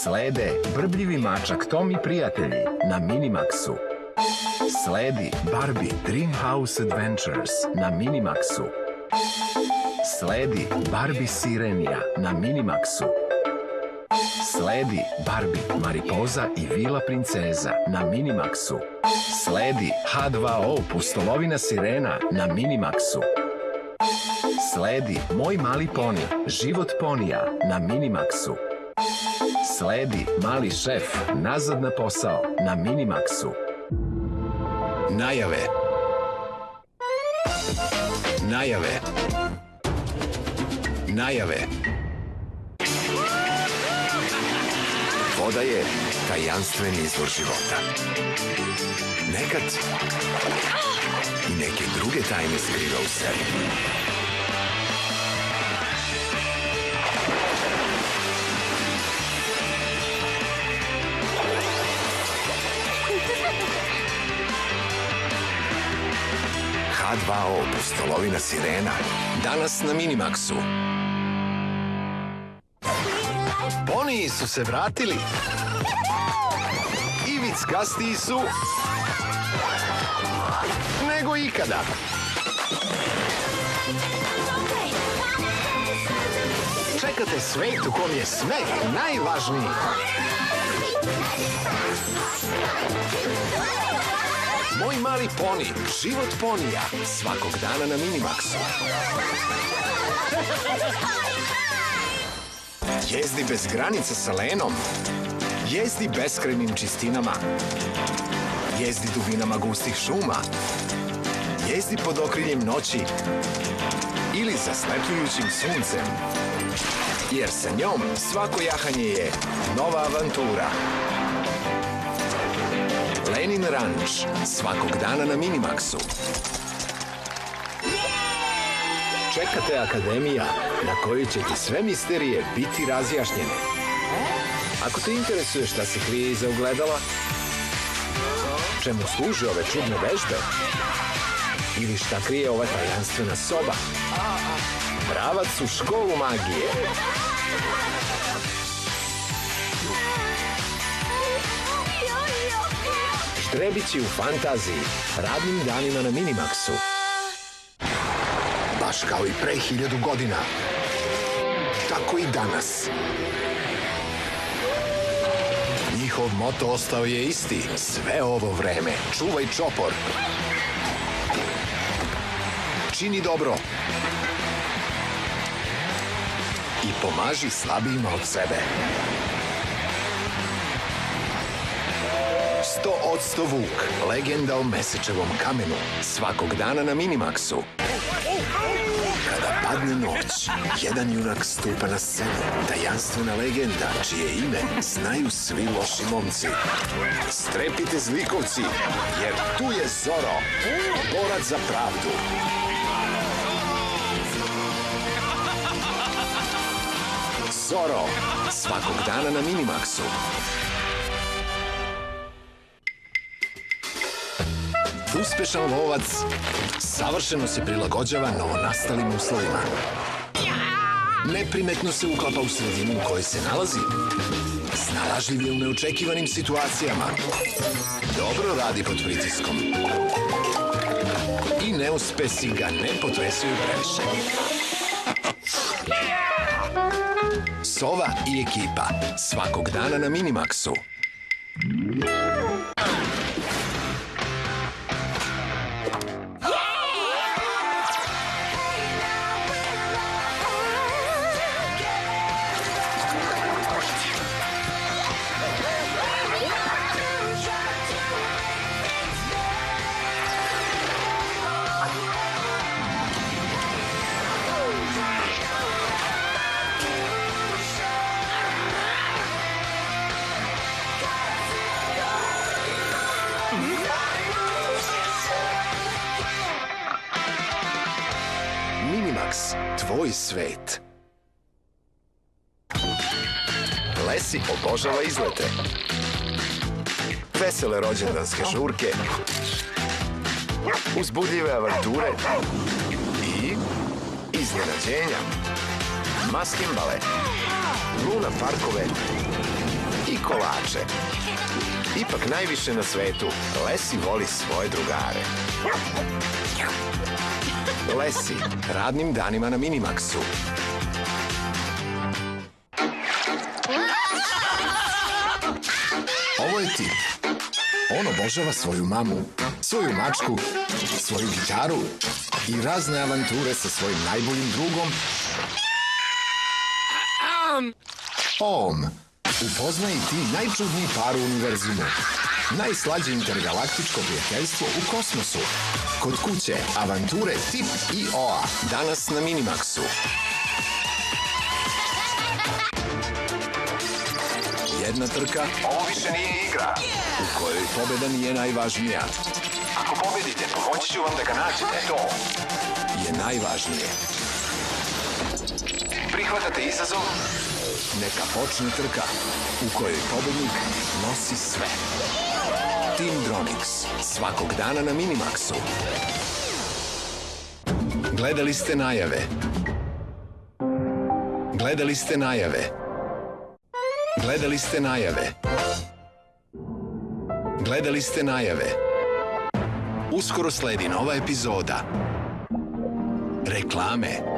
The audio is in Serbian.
Slede Brbljivi mačak Tom i prijatelji na Minimaxu. Sledi Barbie Dreamhouse Adventures na Minimaxu. Sledi Barbie Sirenija na Minimaxu. Sledi Barbie Maripoza i Vila princeza na Minimaxu. Sledi H2O Pustolovina sirena na Minimaxu. Sledi Moj mali poni, život ponija na Minimaxu. Sledi Mali šef, nazad na posao na Minimaxu. Najave. Najave. Najave. Voda je tajanstveni izvor života. Nekad i neke druge tajne skriva u sebi. H2O Pustolovina sirena danas na Minimaxu. Poniji su se vratili i vickastiji su nego ikada. Čekate svet u kom je smeh najvažniji. Moj mali poni, život ponija, svakog dana na Minimaxu. Jezdi bez granica sa Lenom. Jezdi beskrajnim čistinama. Jezdi dubinama gustih šuma. Jezdi pod okriljem noći ili zaslepljujućim suncem. Jer sa njom svako jahanje je nova avantura. Lenin ranč, svakog dana na Minimaxu. Čekate akademija na kojoj će ti sve misterije biti razjašnjene. Ako te interesuje šta se krije iza ogledala, čemu služe ove čudne vežbe ili šta krije ova tajanstvena soba, pravac u školu magije. Štrebići u fantaziji, radnim danima na Minimaxu. Baš kao i pre 1000 godina. Tako i danas. Njihov moto ostao je isti sve ovo vreme. Čuvaj čopor. Čini dobro. I pomaži slabijima od sebe. 100% Vuk, legenda o Mesečevom kamenu, svakog dana na Minimaxu. Kada padne noć, jedan junak stupa na scenu, tajanstvena legenda, čije ime znaju svi loši momci. Strepite zlikovci, jer tu je Zoro, borac za pravdu. Zoro, svakog dana na Minimaxu. Uspešan lovac savršeno se prilagođava novonastalim uslovima. Neprimetno se uklapa u sredinu u kojoj se nalazi. Snalažljiv je u neočekivanim situacijama. Dobro radi pod pritiskom. I neuspesi ga ne potresuju previše. Sova i ekipa, svakog dana na Minimaxu. Minimax, tvoj svet. Lesi obožava izlete. Vesele rođendanske žurke. Uzbudljive avanture. I iznenađenja. Maskembale. Luna parkove. i kolače. Ipak najviše na svetu Lesi voli svoje drugare. Lesi, radnim danima na Minimaxu. Ovo je Tip. On obožava svoju mamu, svoju mačku, svoju gitaru i razne avanture sa svojim najboljim drugom Om. Upoznaj ti najčudniji par u univerzumu. Najslađe intergalaktičko prijateljstvo u kosmosu. Kod kuće, avanture Tip i Oa. Danas na Minimaxu. Jedna trka, ovo više nije igra, u kojoj pobjeda nije najvažnija. Ako pobedite, pomoći ću vam da ga nađete. To je najvažnije. Prihvatate izazov? Neka počne trka u kojoj pobednik nosi sve. Team Dronix, svakog dana na Minimaxu. Gledali ste najave. Gledali ste najave. Gledali ste najave. Gledali ste najave. Uskoro sledi nova epizoda. Reklame.